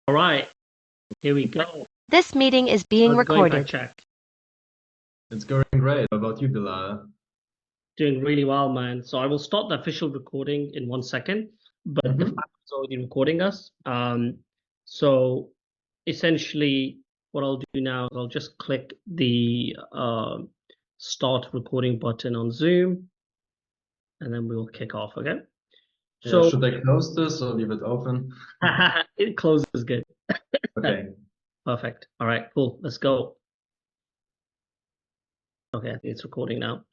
All right, here we go. This meeting is being How's it going, recorded. check? It's going great. How about you, Bilal? Doing really well, man. So I will start the official recording in 1 second, but the Mm-hmm. fact is already recording us. So essentially, what I'll do now is I'll just click the start recording button on Zoom, and then we'll kick off. Okay. Yeah, So should I close this or leave it open? it closes good. Okay. Perfect. All right, cool. Let's go. Okay, I think it's recording now.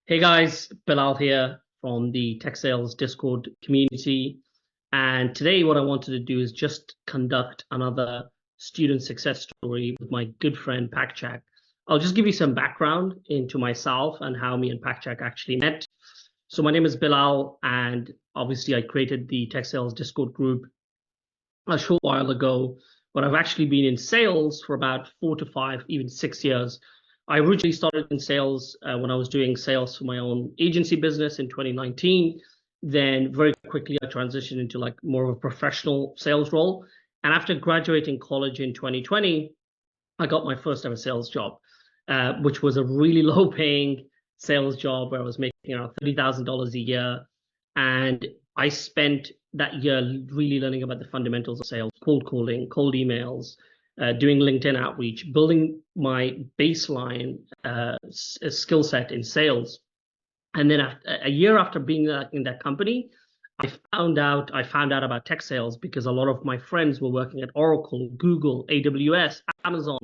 Hey guys, Bilal here from the Tech Sales Discord community. And today, what I wanted to do is just conduct another student success story with my good friend Pakchak. I'll just give you some background into myself and how me and Pakchak actually met. So, my name is Bilal, and obviously, I created the Tech Sales Discord group a short while ago, but I've actually been in sales for about 4 to 5, even 6 years. I originally started in sales when I was doing sales for my own agency business in 2019. Then very quickly I transitioned into like more of a professional sales role. And after graduating college in 2020, I got my first ever sales job, which was a really low paying sales job where I was making around $30,000 a year. And I spent that year really learning about the fundamentals of sales, cold calling, cold emails, doing LinkedIn outreach, building my baseline skill set in sales. And then after, a year after being in that company, I found out about tech sales because a lot of my friends were working at Oracle, Google, AWS, Amazon,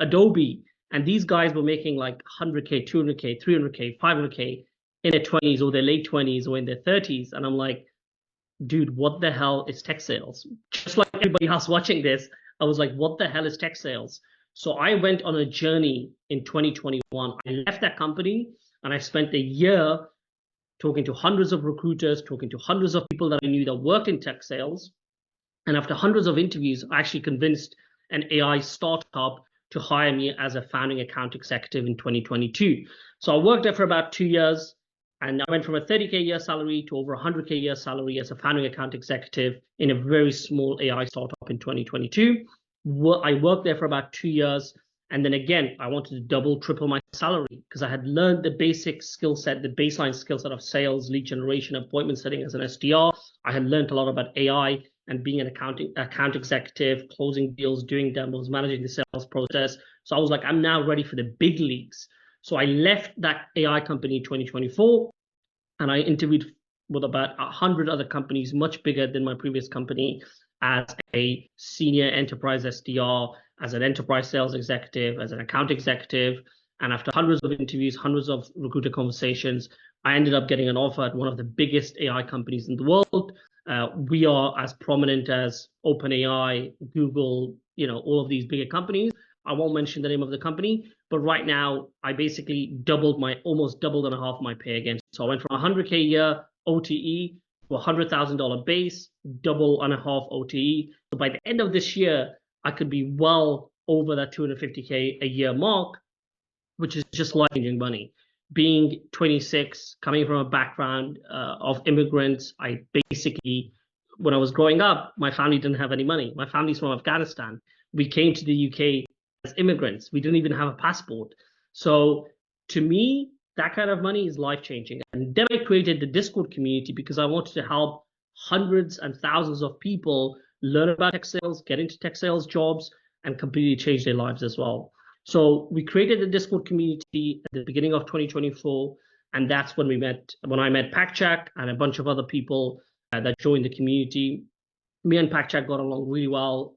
Adobe, and these guys were making like 100K, 200K, 300K, 500K in their 20s or their late 20s or in their 30s. And I'm like, dude, what the hell is tech sales? Just like everybody else watching this, I was like, what the hell is tech sales? So I went on a journey in 2021. I left that company and I spent a year talking to hundreds of recruiters, talking to hundreds of people that I knew that worked in tech sales. And after hundreds of interviews, I actually convinced an AI startup to hire me as a founding account executive in 2022. So I worked there for about 2 years, and I went from a 30K a year salary to over 100K a year salary as a founding account executive in a very small AI startup in 2022. I worked there for about 2 years. And then again, I wanted to double, triple my salary because I had learned the basic skill set, the baseline skill set of sales, lead generation, appointment setting as an SDR. I had learned a lot about AI and being an account executive, closing deals, doing demos, managing the sales process. So I was like, I'm now ready for the big leagues. So I left that AI company in 2024 and I interviewed with about 100 other companies, much bigger than my previous company, as a senior enterprise SDR, as an enterprise sales executive, as an account executive. And after hundreds of interviews, hundreds of recruiter conversations, I ended up getting an offer at one of the biggest AI companies in the world. We are as prominent as OpenAI, Google, all of these bigger companies. I won't mention the name of the company, but right now I basically almost doubled and a half my pay again. So I went from 100K a year OTE to $100,000 base, double and a half OTE. So by the end of this year, I could be well over that 250K a year mark, which is just life-changing money. Being 26, coming from a background of immigrants, I basically, when I was growing up, my family didn't have any money. My family's from Afghanistan. We came to the UK as immigrants. We didn't even have a passport. So to me, that kind of money is life-changing. And then I created the Discord community because I wanted to help hundreds and thousands of people learn about tech sales, get into tech sales jobs, and completely change their lives as well. So we created the Discord community at the beginning of 2024, and that's when I met Pakchak and a bunch of other people that joined the community. Me and Pakchak got along really well.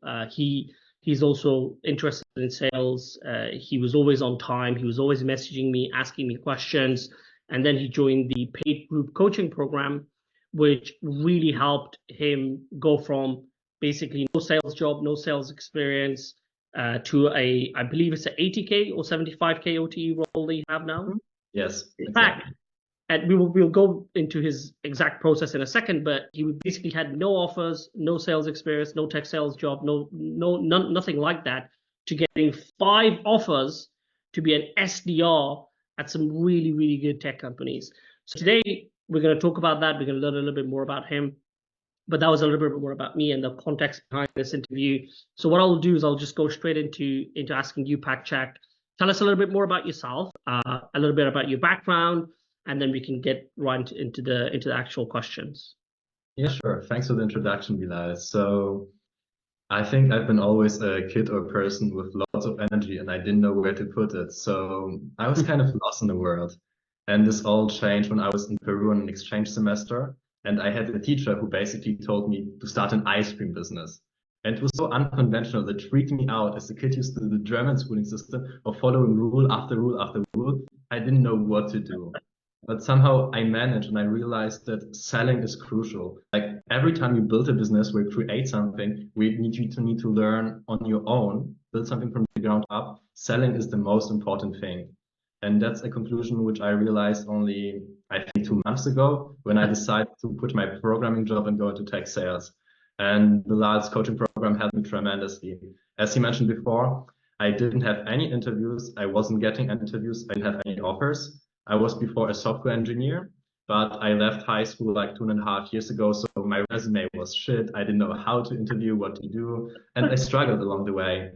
He's also interested in sales. He was always on time. He was always messaging me, asking me questions, and then he joined the paid group coaching program, which really helped him go from basically no sales job, no sales experience, to I believe it's an 80K or 75K OTE role that you have now. Yes, In exactly. fact, and we'll go into his exact process in a second, but he basically had no offers, no sales experience, no tech sales job, nothing like that, to getting 5 offers to be an SDR at some really, really good tech companies. So today we're going to talk about that. We're going to learn a little bit more about him. but that was a little bit more about me and the context behind this interview. So what I'll do is I'll just go straight into asking you, Pakchak. Tell us a little bit more about yourself, a little bit about your background, and then we can get right into the actual questions. Yeah, sure. Thanks for the introduction, Bilal. So I think I've been always a kid or person with lots of energy and I didn't know where to put it. So I was kind of lost in the world. And this all changed when I was in Peru on an exchange semester. And I had a teacher who basically told me to start an ice cream business. And it was so unconventional that freaked me out as a kid used to the German schooling system of following rule after rule after rule. I didn't know what to do. But somehow I managed and I realized that selling is crucial. Like every time you build a business or you create something, we need to learn on your own, build something from the ground up. Selling is the most important thing. And that's a conclusion which I realized only, I think, 2 months ago when I decided to quit my programming job and go into tech sales. And Bilal's coaching program helped me tremendously. As he mentioned before, I didn't have any interviews. I wasn't getting interviews. I didn't have any offers. I was before a software engineer, but I left high school like 2.5 years ago. So my resume was shit. I didn't know how to interview, what to do. And I struggled along the way.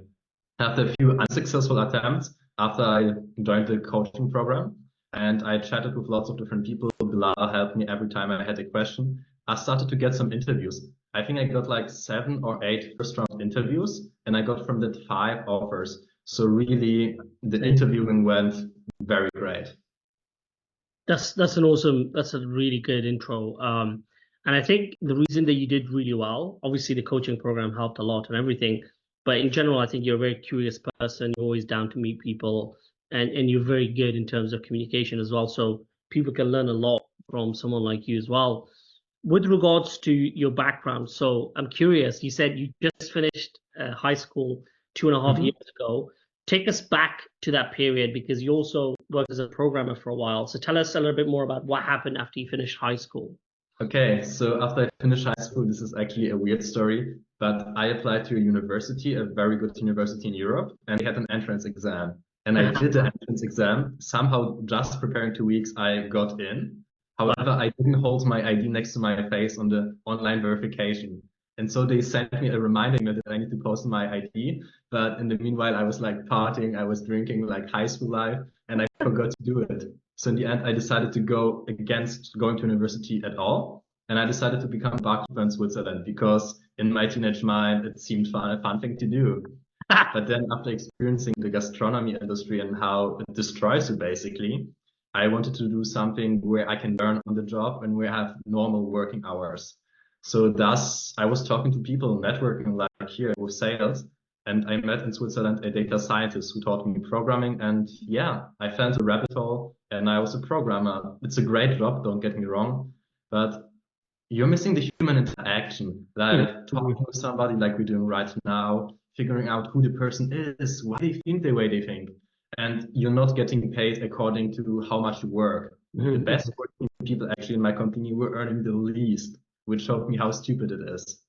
After a few unsuccessful attempts, after I joined the coaching program and I chatted with lots of different people, Bilal helped me every time I had a question. I started to get some interviews. I think I got like 7 or 8 first round interviews and I got from that 5 offers. So really the interviewing went very great. That's that's a really good intro. And I think the reason that you did really well, obviously the coaching program helped a lot and everything, but in general, I think you're a very curious person. You're always down to meet people, and you're very good in terms of communication as well. So people can learn a lot from someone like you as well. With regards to your background, so I'm curious. You said you just finished high school 2.5 years ago. Take us back to that period because you also worked as a programmer for a while. So tell us a little bit more about what happened after you finished high school. Okay, so after I finished high school, this is actually a weird story, but I applied to a university, a very good university in Europe, and they had an entrance exam. And I did the entrance exam. Somehow, just preparing 2 weeks, I got in. However, I didn't hold my ID next to my face on the online verification. And so they sent me a reminder email that I need to post my ID. But in the meanwhile, I was like partying, I was drinking like high school life, and I forgot to do it. So in the end, I decided to go against going to university at all. And I decided to become a barkeeper in Switzerland because in my teenage mind, it seemed a fun thing to do. But then after experiencing the gastronomy industry and how it destroys you basically, I wanted to do something where I can learn on the job and where I have normal working hours. So thus I was talking to people, networking like here with sales, and I met in Switzerland a data scientist who taught me programming. And yeah, I fell into a rabbit hole and I was a programmer. It's a great job, don't get me wrong, but you're missing the human interaction, like talking with somebody like we're doing right now, figuring out who the person is, why they think the way they think. And you're not getting paid according to how much you work. The best working people actually in my company were earning the least, which showed me how stupid it is.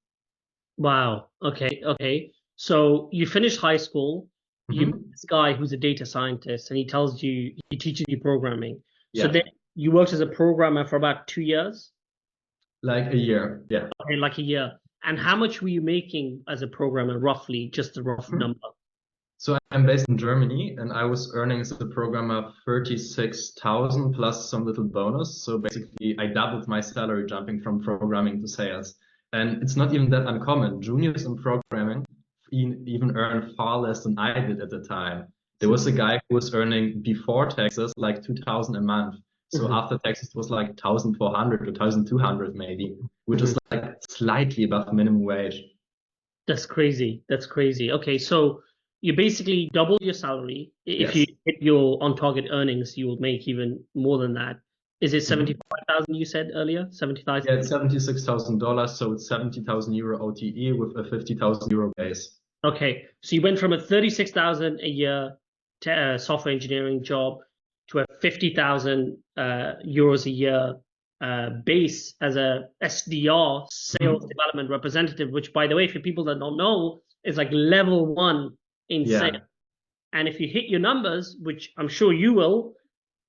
Wow. Okay. Okay. So you finish high school, you meet Mm-hmm. this guy who's a data scientist, and he teaches you programming. So Yeah, then you worked as a programmer for about 2 years, like a year. Yeah. okay, like a year. And how much were you making as a programmer, roughly, just a rough Mhm. number? So I'm based in Germany and I was earning as a programmer 36,000 plus some little bonus. So basically I doubled my salary jumping from programming to sales. And it's not even that uncommon. Juniors in programming even earn far less than I did at the time. There was a guy who was earning before taxes like 2,000 a month. So Mhm. after taxes it was like 1,400 or 1,200 maybe, which Mhm. is like slightly above minimum wage. That's crazy. That's crazy. Okay, so you basically double your salary. If you Yes. hit your on target earnings, you will make even more than that. Is it Mhm. 75,000 you said earlier? 75? Yeah, it's $76,000, so it's 70,000 euro OTE with a 50,000 euro base. Okay, so you went from a 36,000 a year software engineering job to a 50,000 euros a year base as a SDR, sales Mhm. development representative, which, by the way, for people that don't know, is like level one in sales. Yeah, And if you hit your numbers, which I'm sure you will,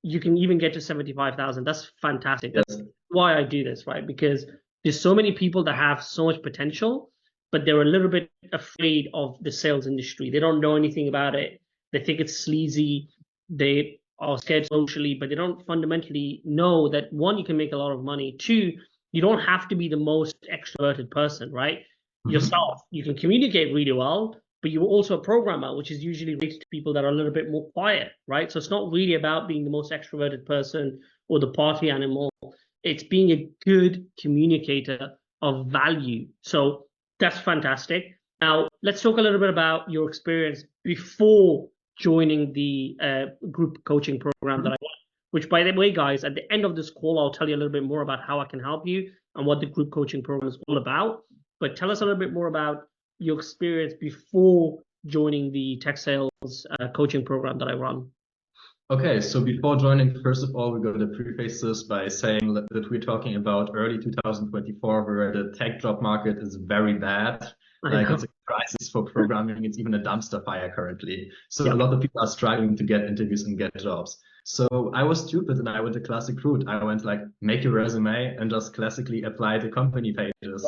you can even get to 75,000. That's fantastic. That's yes. why I do this, right? Because There's so many people that have so much potential, but they're a little bit afraid of the sales industry. They don't know anything about it. They think it's sleazy. They are scared socially, but they don't fundamentally know that one, you can make a lot of money. Two, you don't have to be the most extroverted person, right? Mhm. Yourself, you can communicate really well, but you're also a programmer, which is usually rated to people that are a little bit more quiet, right? So it's not really about being the most extroverted person or the party animal. It's being a good communicator of value. So that's fantastic. Now, let's talk a little bit about your experience before joining the group coaching program that I want. Which, by the way, guys, at the end of this call, I'll tell you a little bit more about how I can help you and what the group coaching program is all about. But tell us a little bit more about your experience before joining the tech sales coaching program that I run. Okay, so before joining, first of all, we're going to preface this by saying that we're talking about early 2024, where the tech job market is very bad. I Like it's know. a crisis for programming. It's even a dumpster fire currently. So a Yeah. lot of people are struggling to get interviews and get jobs. So I was stupid and I went the classic route. I went like, make your resume and just classically apply to company pages,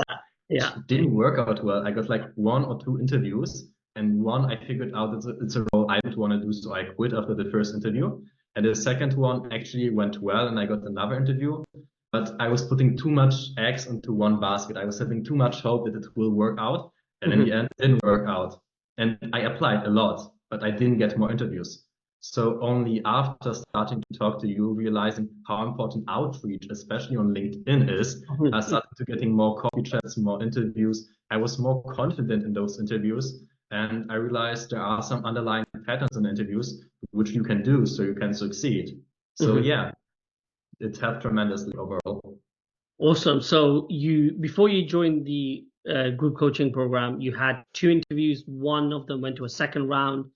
which Yeah. didn't work out well. I got like one or two interviews. And one, I figured out it's a role I didn't want to do, so I quit after the first interview. And the second one actually went well, and I got another interview. But I was putting too much eggs into one basket. I was having too much hope that it will work out. And in Mhm. the end, it didn't work out. And I applied a lot, but I didn't get more interviews. So only after starting to talk to you, realizing how important outreach, especially on LinkedIn, is, I Mhm. started to getting more coffee chats, more interviews. I was more confident in those interviews. And I realized there are some underlying patterns in interviews which you can do so you can succeed. So Mhm. yeah, it helped tremendously overall. Awesome. So you, before you joined the group coaching program, you had two interviews. One of them went to a second round,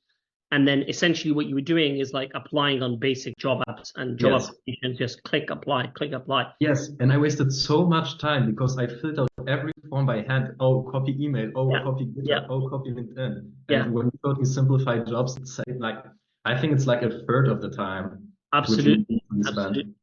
and then essentially what you were doing is like applying on basic job apps and job Yes. applications. Just click apply, click apply. Yes. And I wasted so much time because I filled out every form by hand. Oh, copy email. Oh, Yeah, copy yeah, GitHub. Oh, copy LinkedIn. yeah. And when you go to simplify jobs, it's like, I think it's like a third of the time which you Absolutely, usually spend. absolutely.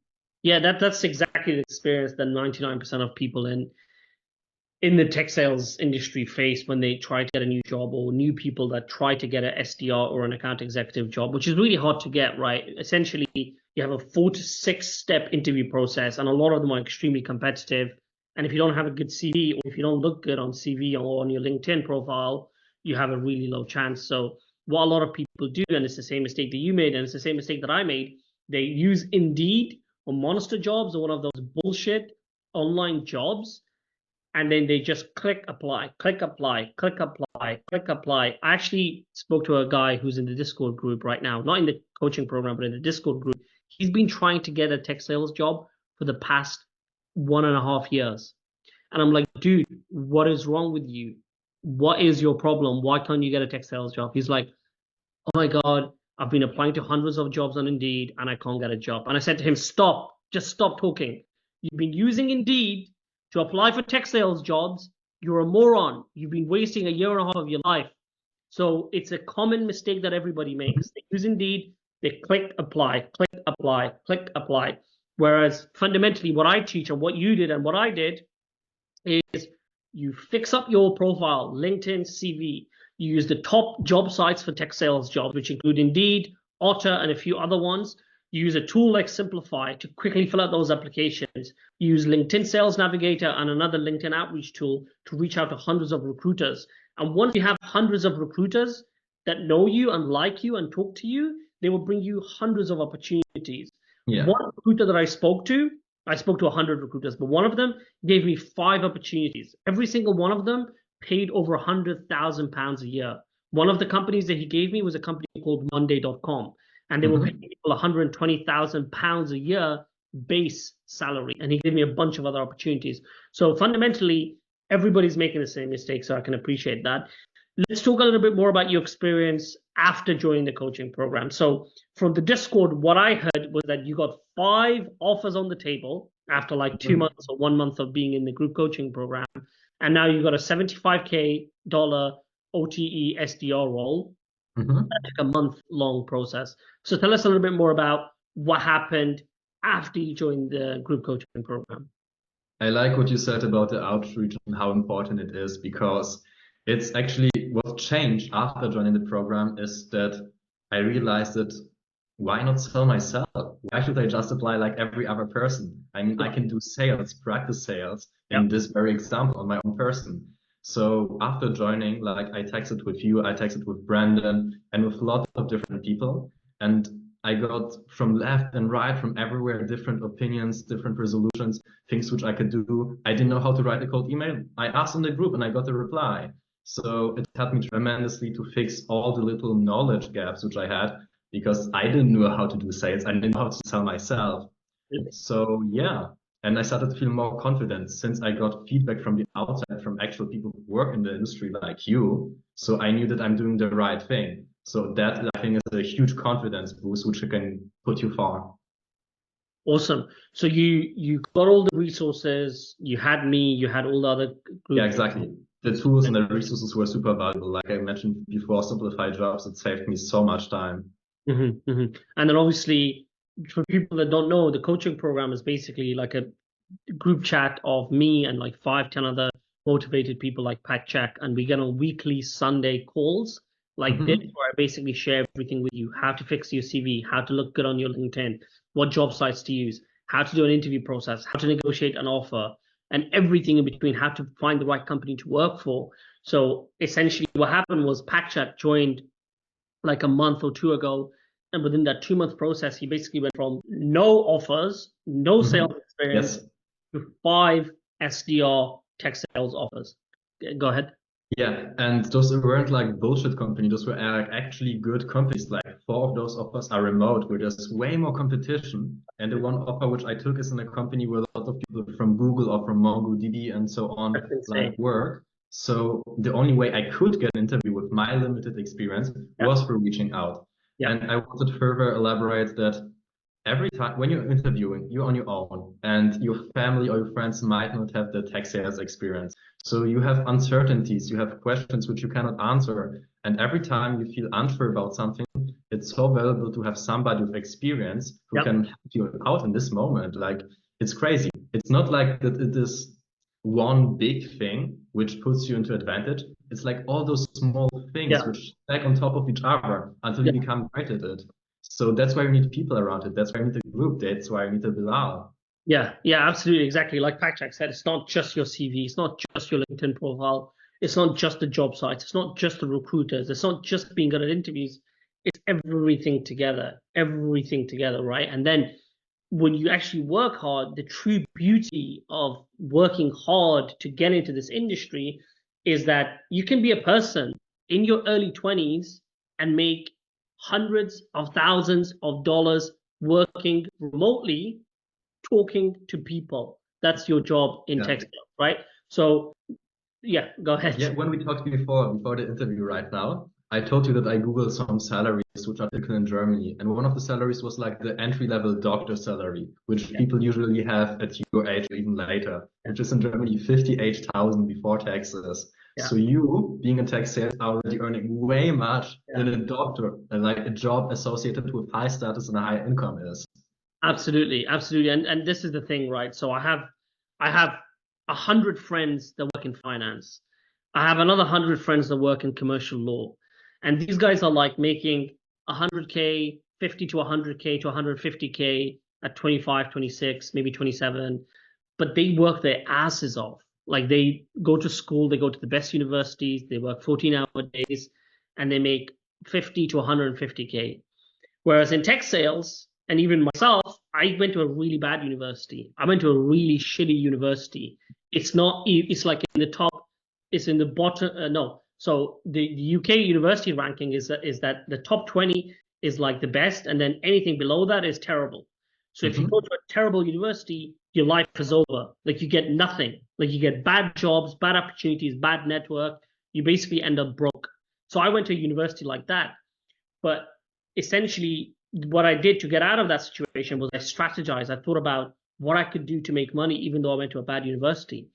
Yeah, that's exactly the experience that 99% of people in the tech sales industry face when they try to get a new job, or new people that try to get an SDR or an account executive job, which is really hard to get, right? Essentially, you have a 4 to 6 step interview process, and a lot of them are extremely competitive. And if you don't have a good CV, or if you don't look good on CV or on your LinkedIn profile, you have a really low chance. So what a lot of people do, and it's the same mistake that you made, and it's the same mistake that I made, they use Indeed or Monster Jobs or one of those bullshit online jobs, and then they just click apply, click apply, click apply, click apply. I actually spoke to a guy who's in the Discord group right now, not in the coaching program, but in the Discord group. He's been trying to get a tech sales job for the past 1.5 years. And I'm like, dude, what is wrong with you? What is your problem? Why can't you get a tech sales job? He's like, oh my God, I've been applying to hundreds of jobs on Indeed and I can't get a job. And I said to him, stop, just stop talking. You've been using Indeed to apply for tech sales jobs. You're a moron. You've been wasting a year and a half of your life. So it's a common mistake that everybody makes. They use Indeed, they click apply, click apply, click apply. Whereas fundamentally, what I teach and what you did and what I did is you fix up your profile, LinkedIn, CV. You use the top job sites for tech sales jobs, which include Indeed, Otter, and a few other ones. You use a tool like Simplify to quickly fill out those applications. You use LinkedIn Sales Navigator and another LinkedIn outreach tool to reach out to hundreds of recruiters. And once you have hundreds of recruiters that know you and like you and talk to you, they will bring you hundreds of opportunities. Yeah. One recruiter that I spoke to 100 recruiters, but one of them gave me 5 opportunities. Every single one of them paid over £100,000 a year. One of the companies that he gave me was a company called Monday.com, and they were paying Mhm. people £120,000 a year base salary. And he gave me a bunch of other opportunities. So fundamentally, everybody's making the same mistake. So I can appreciate that. Let's talk a little bit more about your experience after joining the coaching program. So from the Discord, what I heard was that you got 5 offers on the table after like 2 months or 1 month of being in the group coaching program. And now you got a $75K OTE SDR role. That Mhm. took a month long process. So tell us a little bit more about what happened after you joined the group coaching program. I like what you said about the outreach and how important it is because it's actually what changed after joining the program is that I realized that why not sell myself? Why should I just apply like every other person? I mean, I can do sales, practice sales Yeah. in this very example on my own person. So after joining, like I texted with you, I texted with Brandon and with a lot of different people. And I got from left and right, from everywhere, different opinions, different resolutions, things which I could do. I didn't know how to write a cold email. I asked in the group and I got a reply. So it helped me tremendously to fix all the little knowledge gaps which I had because I didn't know how to do sales. I didn't know how to sell myself. So yeah, and I started to feel more confident since I got feedback from the outside, from actual people who work in the industry like you. So I knew that I'm doing the right thing. So that I think is a huge confidence boost, which can put you far. Awesome. So you got all the resources, you had me, you had all the other Yeah, group. exactly. The tools and the resources were super valuable. Like I mentioned before, simplify jobs, it saved me so much time. And then obviously, for people that don't know, the coaching program is basically like a group chat of me and like 5, 10 other motivated people like Pat Check, and we get on weekly Sunday calls like this, Hmm. where I basically share everything with you: how to fix your CV, how to look good on your LinkedIn, what job sites to use, how to do an interview process, how to negotiate an offer, and everything in between, how to find the right company to work for. So essentially, what happened was Pat Check joined like a month or two ago. And within that 2 month process, he basically went from no offers, no Hmm. sales experience Yes. to 5 SDR tech sales offers. Go ahead. Yeah, and those weren't like bullshit companies. Those were actually good companies. Like four of those offers are remote, where there's way more competition. And the one offer which I took is in a company where a lot of people from Google or from MongoDB and so on That's like insane. work. So the only way I could get an interview with my limited experience Yeah. was through reaching out. Yeah. And I wanted to further elaborate that every time when you're interviewing, you're on your own, and your family or your friends might not have the tech sales experience. So you have uncertainties, you have questions which you cannot answer. And every time you feel unsure about something, it's so valuable to have somebody with experience who Yeah. can help you out in this moment. Like it's crazy. It's not like that it is one big thing which puts you into advantage. It's like all those small things Yeah. which stack on top of each other until you Yeah. become great at it. So that's why we need people around it. That's why we need a group. That's why we need a Bilal. Yeah. Yeah. Absolutely. Exactly. Like Patrick said, it's not just your CV. It's not just your LinkedIn profile. It's not just the job sites. It's not just the recruiters. It's not just being good at interviews. It's everything together, right? And then when you actually work hard, the true beauty of working hard to get into this industry is that you can be a person in your early 20s and make hundreds of thousands of dollars working remotely, talking to people. That's your job in Yeah. tech sales, right? So, yeah, go Yeah, ahead. when we talked before the interview right now, I told you that I Googled some salaries which are typical in Germany. And one of the salaries was like the entry-level doctor salary, which Yeah, people usually have at your age or even later, yeah, which is in Germany 58,000 before taxes. yeah, So you, being in tech sales, are already earning way much yeah. than a doctor, and like a job associated with high status and a high income is. Absolutely, absolutely. And this is the thing, right? So I have 100 friends that work in finance. I have another 100 friends that work in commercial law. And these guys are like making 100K, 50 to 100K to 150K at 25, 26, maybe 27. But they work their asses off. Like they go to school, they go to the best universities, they work 14-hour days, and they make 50 to 150K. Whereas in tech sales, and even myself, I went to a really bad university. I went to a really shitty university. It's not, it's like in the top, it's in the bottom. No. So the UK university ranking is that the top 20 is like the best, and then anything below that is terrible. So if you go Mhm. to a terrible university, your life is over. Like you get nothing. Like you get bad jobs, bad opportunities, bad network. You basically end up broke. So I went to a university like that. But essentially, what I did to get out of that situation was I strategized. I thought about what I could do to make money, even though I went to a bad university.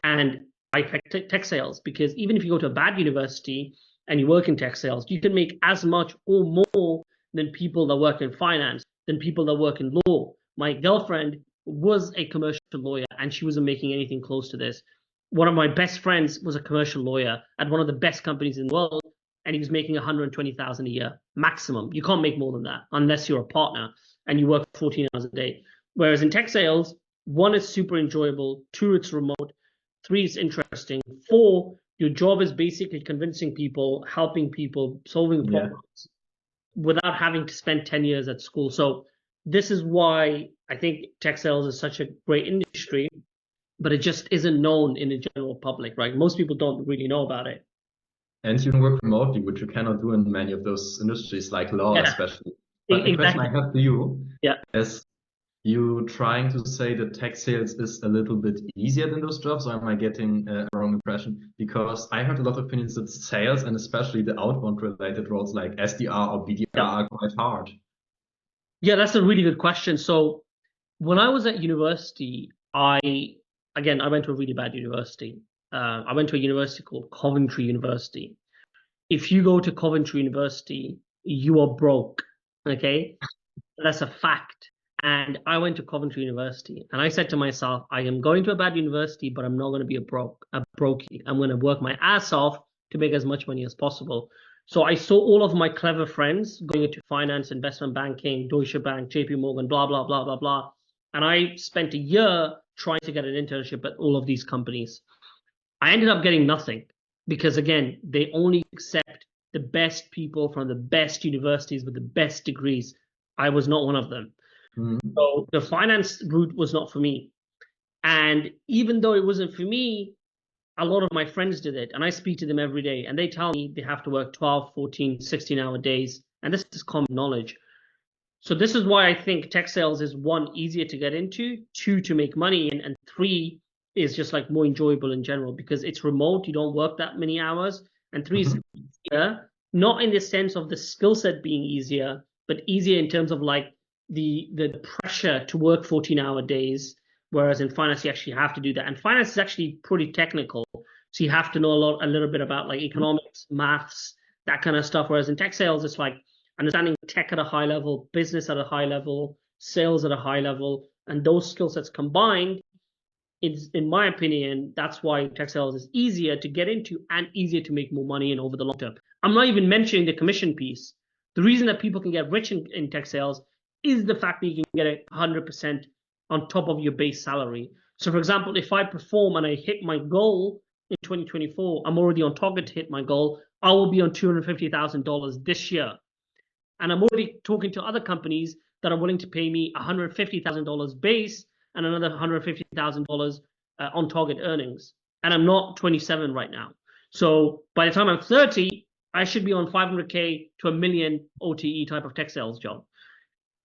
And I picked tech sales because even if you go to a bad university and you work in tech sales, you can make as much or more than people that work in finance, than people that work in law. My girlfriend was a commercial lawyer and she wasn't making anything close to this. One of my best friends was a commercial lawyer at one of the best companies in the world, and he was making 120,000 a year maximum. You can't make more than that unless you're a partner and you work 14 hours a day. Whereas in tech sales, one, it's super enjoyable. Two, it's remote. Three, it's interesting. Four, your job is basically convincing people, helping people, solving problems without having to spend 10 years at school. So this is why I think tech sales is such a great industry, but it just isn't known in the general public, right? Most people don't really know about it. And you can work remotely, which you cannot do in many of those industries, like law, Yeah, especially. But the question I have to you Yeah. is, you trying to say that tech sales is a little bit easier than those jobs, or am I getting a wrong impression? Because I heard a lot of opinions that sales, and especially the outbound related roles like SDR or BDR, are quite hard. Yeah, that's a really good question. So when I was at university, I went to a really bad university. I went to a university called Coventry University. If you go to Coventry University, you are broke. Okay, that's a fact. And I went to Coventry University, and I said to myself, I am going to a bad university, but I'm not going to be a brokey. I'm going to work my ass off to make as much money as possible. So I saw all of my clever friends going into finance, investment banking, Deutsche Bank, JP Morgan, blah, blah, blah, blah, blah. And I spent a year trying to get an internship at all of these companies. I ended up getting nothing because, again, they only accept the best people from the best universities with the best degrees. I was not one of them. So the finance route was not for me. And even though it wasn't for me, a lot of my friends did it. And I speak to them every day. And they tell me they have to work 12, 14, 16-hour days. And this is common knowledge. So this is why I think tech sales is, one, easier to get into, two, to make money, and three, is just like more enjoyable in general because it's remote. You don't work that many hours. And three is easier, not in the sense of the skill set being easier, but easier in terms of like the pressure to work 14-hour days. Whereas in finance, you actually have to do that. And finance is actually pretty technical. So you have to know a little bit about like economics, maths, that kind of stuff. Whereas in tech sales, it's like understanding tech at a high level, business at a high level, sales at a high level, and those skill sets combined, in my opinion, that's why tech sales is easier to get into and easier to make more money in over the long term. I'm not even mentioning the commission piece. The reason that people can get rich in tech sales is the fact that you can get 100% on top of your base salary. So, for example, if I perform and I hit my goal in 2024, I'm already on target to hit my goal. I will be on $250,000 this year. And I'm already talking to other companies that are willing to pay me $150,000 base and another $150,000 on target earnings. And I'm not 27 right now. So by the time I'm 30, I should be on 500K to $1 million OTE type of tech sales job.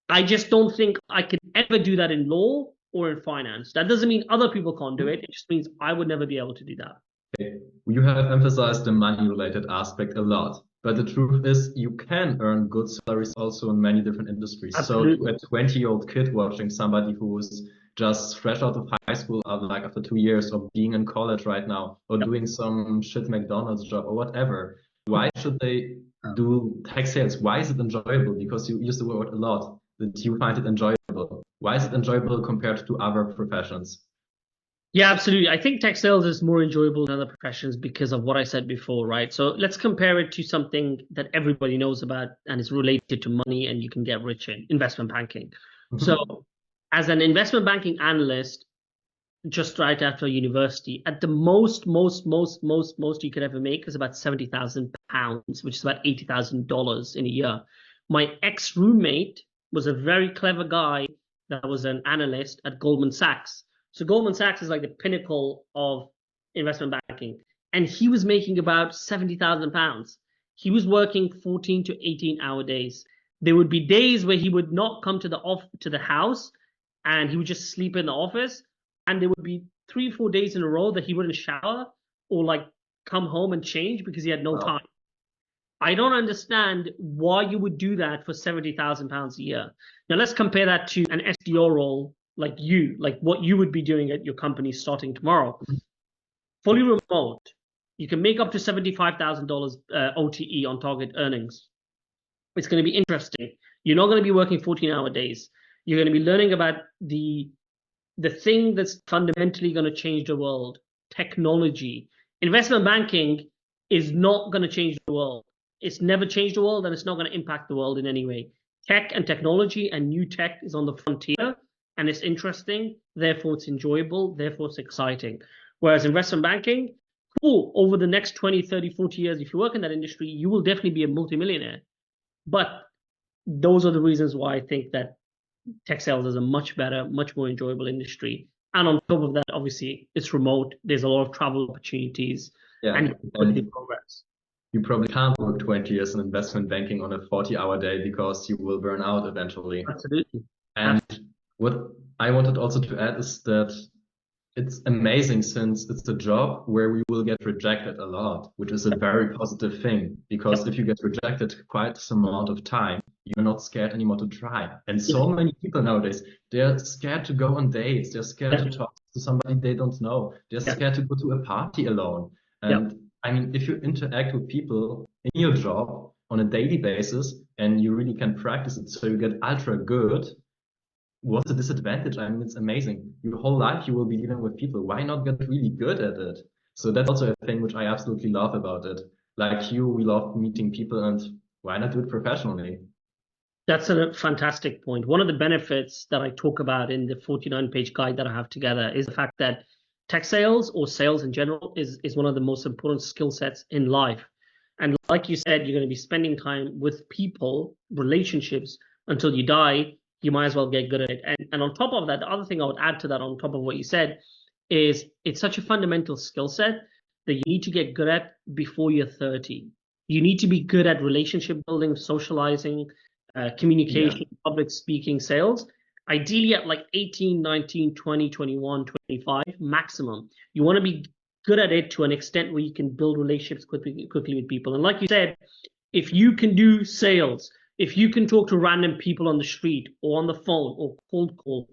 I just don't think I could ever do that in law or in finance. That doesn't mean other people can't do it. It just means I would never be able to do that. Okay. You have emphasized the money-related aspect a lot, but the truth is you can earn good salaries also in many different industries. Absolutely. So a 20-year-old kid watching somebody who is just fresh out of high school, like after 2 years, or being in college right now, or doing some shit McDonald's job or whatever, why should they do tech sales? Why is it enjoyable? Because you use the word a lot, that you find it enjoyable. Why is it enjoyable compared to other professions? Yeah, absolutely. I think tech sales is more enjoyable than other professions because of what I said before, right? So let's compare it to something that everybody knows about and is related to money and you can get rich in, investment banking. So as an investment banking analyst, just right after university, at the most you could ever make is about 70,000 pounds, which is about $80,000 in a year. My ex-roommate was a very clever guy that was an analyst at Goldman Sachs. So Goldman Sachs is like the pinnacle of investment banking. And he was making about 70,000 pounds. He was working 14 to 18-hour days. There would be days where he would not come to the house and he would just sleep in the office. And there would be 3-4 days in a row that he wouldn't shower or like come home and change because he had no time. I don't understand why you would do that for 70,000 pounds a year. Now let's compare that to an SDR role like what you would be doing at your company starting tomorrow. Fully remote, you can make up to $75,000 OTE on target earnings. It's going to be interesting. You're not going to be working 14-hour days. You're going to be learning about the the thing that's fundamentally going to change the world, technology. Investment banking is not going to change the world. It's never changed the world and it's not going to impact the world in any way. Tech and technology and new tech is on the frontier and it's interesting, therefore it's enjoyable, therefore it's exciting. Whereas investment banking, cool, over the next 20, 30, 40 years, if you work in that industry, you will definitely be a multimillionaire. But those are the reasons why I think that tech sales is a much better, much more enjoyable industry. And on top of that, obviously, it's remote. There's a lot of travel opportunities, Yeah, and quickly and progress. you probably can't work 20 years in investment banking on a 40-hour day because you will burn out eventually. Absolutely. And what I wanted also to add is that it's amazing since it's a job where we will get rejected a lot, which is a very positive thing. Because Yep. if you get rejected quite some amount of time, you're not scared anymore to try. And Yes. so many people nowadays, they're scared to go on dates. They're scared to Yep. talk to somebody they don't know. They're Yep. scared to go to a party alone. Yep. And I mean, if you interact with people in your job on a daily basis and you really can practice it so you get ultra good, what's the disadvantage? I mean, it's amazing. Your whole life you will be dealing with people. Why not get really good at it? So that's also a thing which I absolutely love about it. Like you, we love meeting people, and why not do it professionally? That's a fantastic point. One of the benefits that I talk about in the 49-page guide that I have together is the fact that tech sales or sales in general is one of the most important skill sets in life. And like you said, you're going to be spending time with people, relationships until you die. You might as well get good at it. And on top of that, the other thing I would add to that, on top of what you said, is it's such a fundamental skill set that you need to get good at before you're 30. You need to be good at relationship building, socializing, Yeah. communication, public speaking, sales. Ideally at like 18, 19, 20, 21, 25 maximum. You want to be good at it to an extent where you can build relationships quickly with people. And like you said, if you can do sales, if you can talk to random people on the street or on the phone or cold call,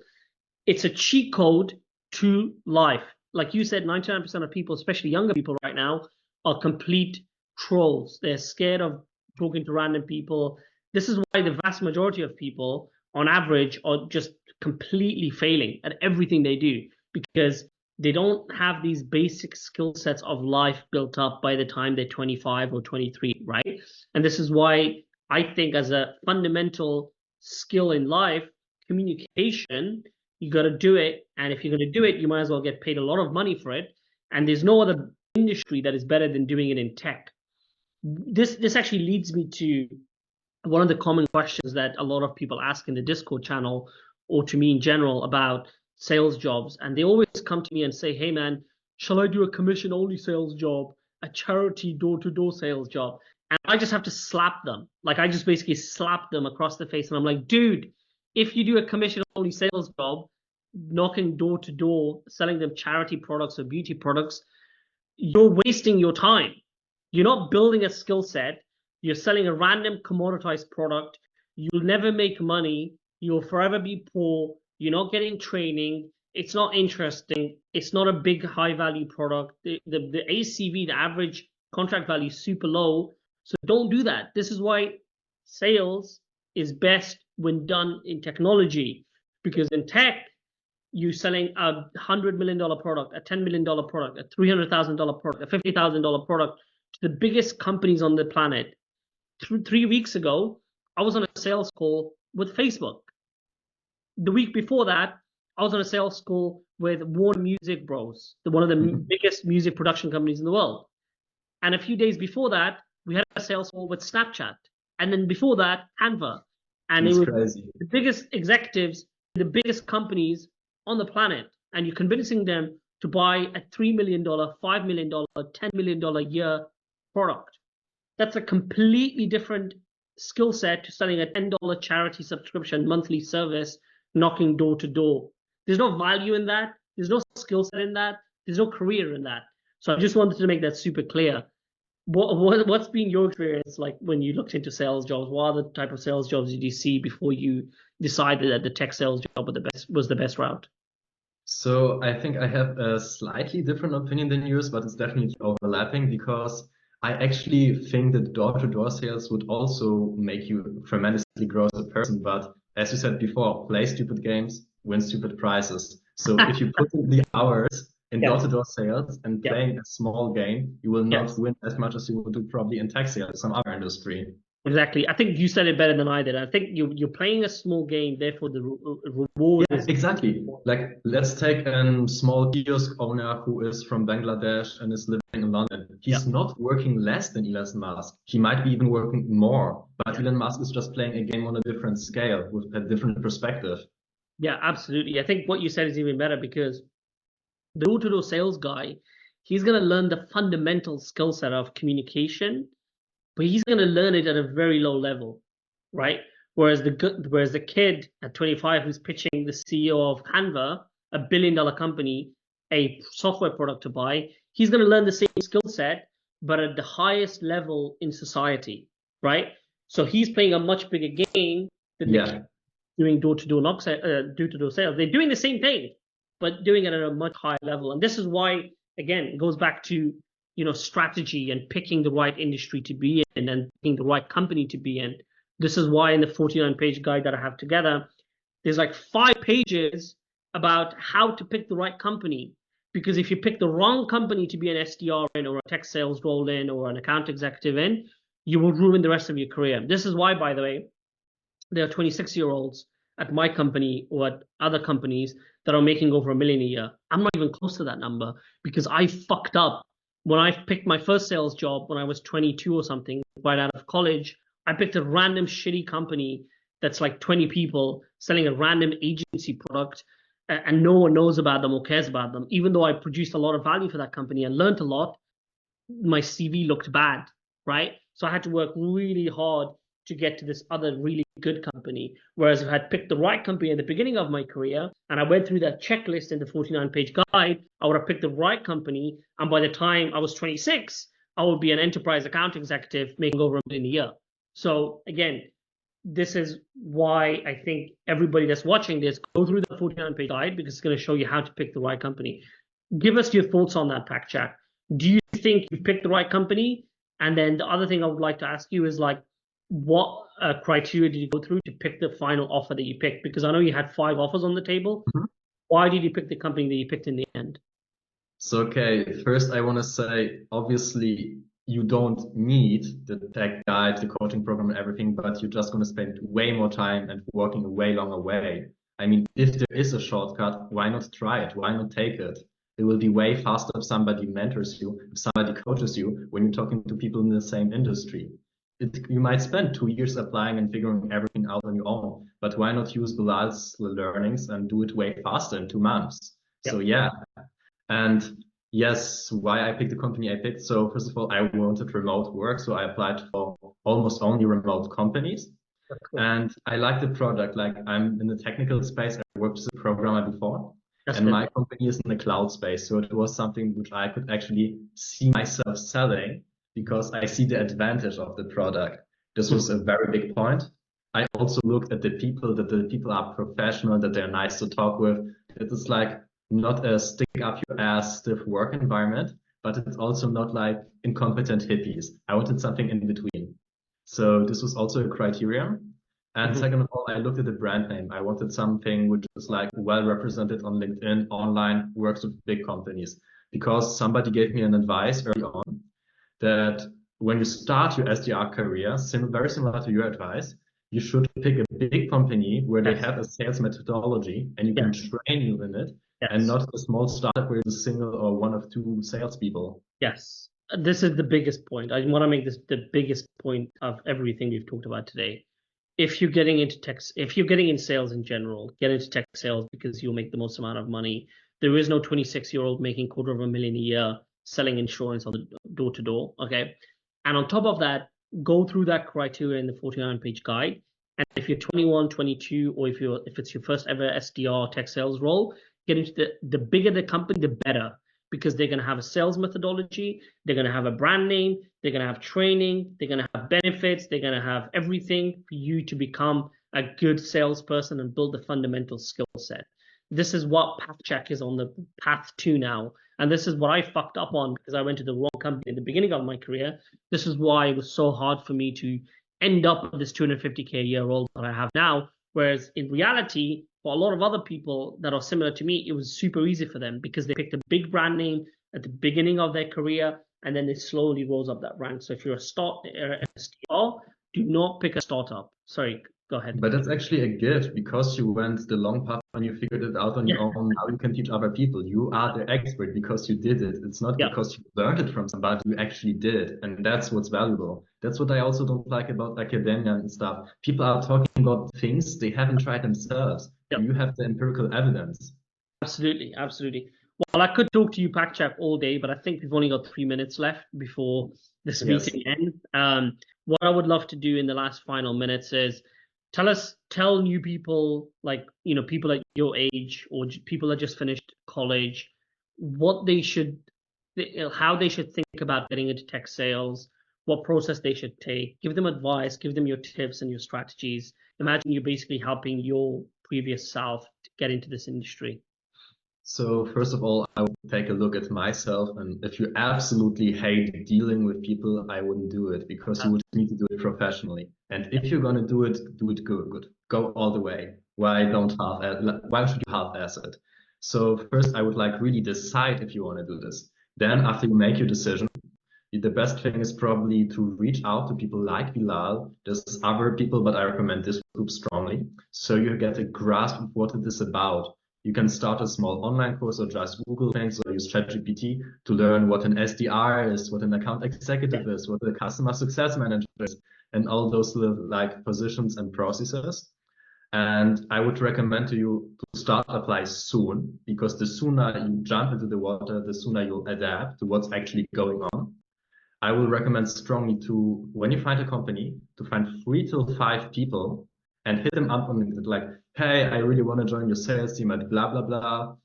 it's a cheat code to life. Like you said, 99% of people, especially younger people right now, are complete trolls. They're scared of talking to random people. This is why the vast majority of people, on average, are just completely failing at everything they do because they don't have these basic skill sets of life built up by the time they're 25 or 23, right? And this is why I think, as a fundamental skill in life, communication, you got to do it. And if you're going to do it, you might as well get paid a lot of money for it. And there's no other industry that is better than doing it in tech. This actually leads me to one of the common questions that a lot of people ask in the Discord channel or to me in general about sales jobs. And they always come to me and say, hey, man, shall I do a commission only sales job, a charity door to door sales job? And I just have to slap them. Like, I just basically slap them across the face. And I'm like, dude, if you do a commission only sales job, knocking door to door, selling them charity products or beauty products, you're wasting your time. You're not building a skill set. You're selling a random commoditized product. You'll never make money. You'll forever be poor. You're not getting training. It's not interesting. It's not a big high value product. The ACV, the average contract value, is super low. So don't do that. This is why sales is best when done in technology, because in tech, you selling $100 million product, a $10 million product, a $300,000 product, a $50,000 product to the biggest companies on the planet. 3 weeks ago, I was on a sales call with Facebook. The week before that, I was on a sales call with Warner Music Bros, one of the biggest music production companies in the world. And a few days before that, we had a sales call with Snapchat. And then before that, Canva. And it It's was crazy. the biggest executives, the biggest companies on the planet. And you're convincing them to buy a $3 million, $5 million, $10 million a year product. That's a completely different skill set to selling a $10 charity subscription monthly service, knocking door to door. There's no value in that. There's no skill set in that. There's no career in that. So I just wanted to make that super clear. What's been your experience like when you looked into sales jobs? What other type of sales jobs did you see before you decided that the tech sales job was the best route? So I think I have a slightly different opinion than yours, but it's definitely overlapping because I actually think that door-to-door sales would also make you tremendously grow as a person. But as you said before, play stupid games, win stupid prizes. So if you put in the hours in Yes, door-to-door sales and yeah, playing a small game, you will not yes. win as much as you would do probably in tech sales or some other industry. Exactly. I think you said it better than I did. I think you're playing a small game, therefore the reward Yeah, is exactly. Like, let's take a small kiosk owner who is from Bangladesh and is living in London. yeah, He's not working less than Elon Musk. He might be even working more, but yeah, Elon Musk is just playing a game on a different scale with a different perspective. yeah, absolutely. I think what you said is even better because the door-to-door sales guy, he's gonna learn the fundamental skill set of communication, but he's gonna learn it at a very low level, right? Whereas the kid at 25 who's pitching the CEO of Canva, a $1 billion company, a software product to buy, he's going to learn the same skill set, but at the highest level in society, right? So he's playing a much bigger game than the kid Yeah, doing door-to-door sales. They're doing the same thing, but doing it at a much higher level. And this is why, again, it goes back to strategy and picking the right industry to be in and picking the right company to be in. This is why in the 49-page guide that I have together, there's like 5 pages about how to pick the right company. Because if you pick the wrong company to be an SDR in or a tech sales role in or an account executive in, you will ruin the rest of your career. This is why, by the way, there are 26-year-olds at my company or at other companies that are making over $1 million a year. I'm not even close to that number because I fucked up when I picked my first sales job when I was 22 or something, right out of college. I picked a random shitty company that's like 20 people selling a random agency product, and no one knows about them or cares about them. Even though I produced a lot of value for that company and learned a lot, my CV looked bad, right? So I had to work really hard to get to this other really good company. Whereas if I had picked the right company at the beginning of my career and I went through that checklist in the 49-page guide, I would have picked the right company. And by the time I was 26, I would be an enterprise account executive making over $1 million a year. So again, this is why I think everybody that's watching this go through the 49-page guide because it's going to show you how to pick the right company. Give us your thoughts on that, Pack Chat. Do you think you picked the right company? And then the other thing I would like to ask you is like, what criteria did you go through to pick the final offer that you picked? Because I know you had 5 offers on the table. Why did you pick the company that you picked in the end? So, okay, first I want to say, obviously, you don't need the tech guide, the coaching program, and everything, but you're just going to spend way more time and working a way longer way. I mean, if there is a shortcut, why not try it? Why not take it? It will be way faster if somebody mentors you, if somebody coaches you when you're talking to people in the same industry. You might spend 2 years applying and figuring everything out on your own, but why not use Bilal's learnings and do it way faster in 2 months? Yeah, So yeah, and yes, why I picked the company I picked. So first of all, I wanted remote work. So I applied for almost only remote companies. that's cool. And I like the product. Like, I'm in the technical space. I worked as a programmer before. That's And good. my company is in the cloud space. So it was something which I could actually see myself selling because I see the advantage of the product. This was a very big point. I also looked at the people, that the people are professional, that they're nice to talk with. It is like not a stick up your ass stiff work environment, but it's also not like incompetent hippies. I wanted something in between. So this was also a criterion. And Mhm. second of all, I looked at the brand name. I wanted something which is like well represented on LinkedIn, online, works with big companies. Because somebody gave me an advice early on that when you start your SDR career, very similar to your advice, you should pick a big company where they Yes, have a sales methodology and you can yes, train you in it, and yes. not a small startup where you're a single or one of two salespeople. Yes, this is the biggest point. I want to make this the biggest point of everything we've talked about today. If you're getting into tech, if you're getting in sales in general, get into tech sales because you'll make the most amount of money. There is no 26-year-old making $250,000 a year selling insurance on the door to door. Okay. And on top of that, go through that criteria in the 49-page guide. And if you're 21, 22, or if it's your first ever SDR tech sales role, get into the bigger the company, the better because they're going to have a sales methodology, they're going to have a brand name, they're going to have training, they're going to have benefits, they're going to have everything for you to become a good salesperson and build the fundamental skill set. This is what PathCheck is on the path to now. And this is what I fucked up on because I went to the wrong company at the beginning of my career. This is why it was so hard for me to end up with this 250K a year role that I have now, Whereas in reality, for a lot of other people that are similar to me, it was super easy for them because they picked a big brand name at the beginning of their career, and then they slowly rose up that rank. So if you're a SDR, do not pick a startup. Sorry, go ahead. But that's actually a gift because you went the long path and you figured it out on your Yeah, own. Now you can teach other people. You are the expert because you did it. It's not yeah, because you learned it from somebody, you actually did. And that's what's valuable. That's what I also don't like about academia and stuff. People are talking about things they haven't tried themselves. yeah. You have the empirical evidence. Absolutely, absolutely. Well, I could talk to you, Pakchak, all day, but I think we've only got 3 minutes left before this Yes. meeting ends. What I would love to do in the last final minutes is tell new people, like, people at your age or people that just finished college, what they should, how they should think about getting into tech sales, what process they should take. Give them advice, give them your tips and your strategies. Imagine you're basically helping your previous self to get into this industry. So first of all, I would take a look at myself, and if you absolutely hate dealing with people, I wouldn't do it because you would need to do it professionally. And if you're gonna do it good, good. Go all the way. Why should you half-ass it? So first, I would like really decide if you want to do this. Then after you make your decision, the best thing is probably to reach out to people like Bilal. There's other people, but I recommend this group strongly. So you get a grasp of what it is about. You can start a small online course or just Google things or use ChatGPT to learn what an SDR is, what an account executive is, what a customer success manager is, and all those little like positions and processes. And I would recommend to you to start apply soon, because the sooner you jump into the water, the sooner you'll adapt to what's actually going on. I will recommend strongly to, when you find a company, to find 3 to 5 people and hit them up on LinkedIn, like, hey, I really want to join your sales team at blah, blah, blah.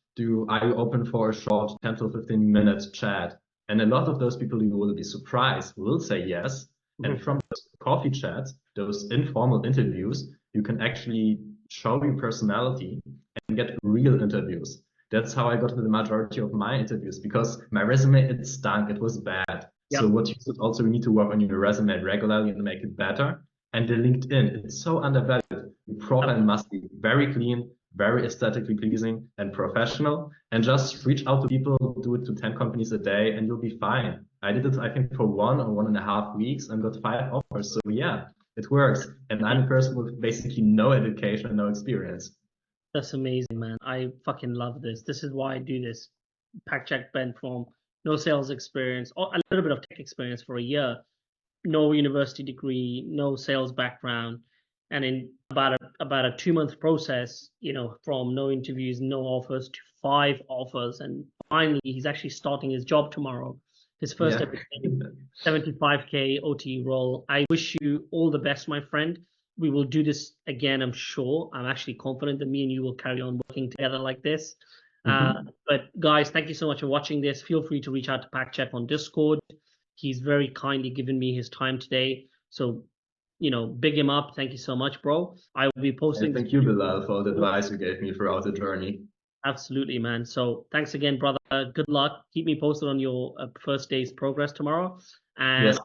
Are you open for a short 10 to 15 minute chat? And a lot of those people, you will be surprised, will say yes. And from those coffee chats, those informal interviews, you can actually show your personality and get real interviews. That's how I got to the majority of my interviews, because my resume, it stunk. It was bad. So Yeah. what you should also, you need to work on your resume regularly and make it better. And the LinkedIn, it's so undervalued. Your profile must be very clean, very aesthetically pleasing and professional. And just reach out to people, do it to 10 companies a day, and you'll be fine. I did it, I think, for 1 or 1.5 weeks and got 5 offers. So yeah, it works. And I'm a person with basically no education and no experience. That's amazing, man. I fucking love this. This is why I do this. Pack check Ben from no sales experience, or a little bit of tech experience for a year, no university degree, no sales background, and in about a 2 month process, from no interviews, no offers to 5 offers, and finally he's actually starting his job tomorrow. His first Yeah. ever 75K OT role. I wish you all the best, my friend. We will do this again, I'm sure. I'm actually confident that me and you will carry on working together like this. But guys, thank you so much for watching this. Feel free to reach out to PackCheck on Discord. He's very kindly given me his time today. So, big him up. Thank you so much, bro. I will be posting And this. thank you, Bilal, for the advice you gave me throughout the journey. Absolutely, man. So thanks again, brother. Good luck. Keep me posted on your first day's progress tomorrow. And Yes.